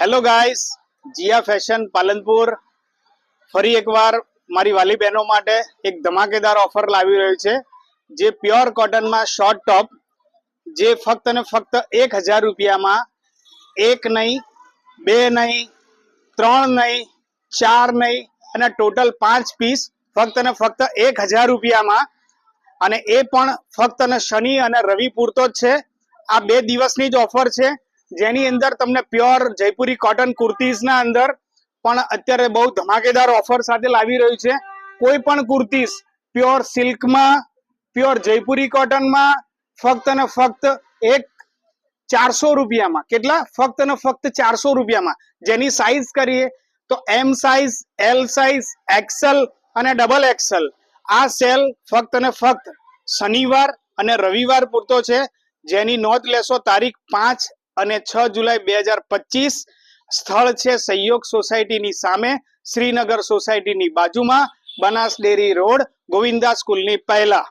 Hello guys, Jiya fashion Palanpur ફરી એકવાર મારી વાલી બહેનો માટે એક ધમાકેદાર ઓફર લાવી રહ્યું છે, જે પ્યોર કોટનમાં શોર્ટ ટોપ, જે ફક્ત ને ફક્ત 1000 રૂપિયામાં એક નહીં, બે નહીં, ત્રણ નહીં, ચાર નહીં અને ટોટલ 5 પીસ ફક્ત ને ફક્ત 1000 રૂપિયામાં, અને એ પણ ફક્ત ને શનિ અને રવિ પૂરતો જ છે. આ 2 દિવસની જ ઓફર છે, જેની અંદર તમને પ્યોર જયપુરી કોટન કુર્તીઝના અંદર પણ અત્યારે બહુ ધમાકેદાર ઓફર સાથે લાવી રહ્યું છે. કોઈ પણ કુર્તીઝ પ્યોર સિલ્કમાં, પ્યોર જયપુરી કોટનમાં ફક્ત ને ફક્ત 400 રૂપિયામાં, કેટલા? ફક્ત ને ફક્ત 400 રૂપિયામાં. જેની સાઈઝ કરીએ તો એમ સાઈઝ, એલ સાઈઝ, એક્સેલ અને ડબલ એક્સેલ. આ સેલ ફક્ત ને ફક્ત શનિવાર અને રવિવાર પૂરતો છે, જેની નોંધ લેશો. તારીખ 5 અને 6 જુલાઈ 2025. સ્થળ છે સહયોગ સોસાયટીની સામે, શ્રીનગર સોસાયટીની બાજુમાં, બનાસ ડેરી રોડ, ગોવિંદા સ્કૂલની પહેલા.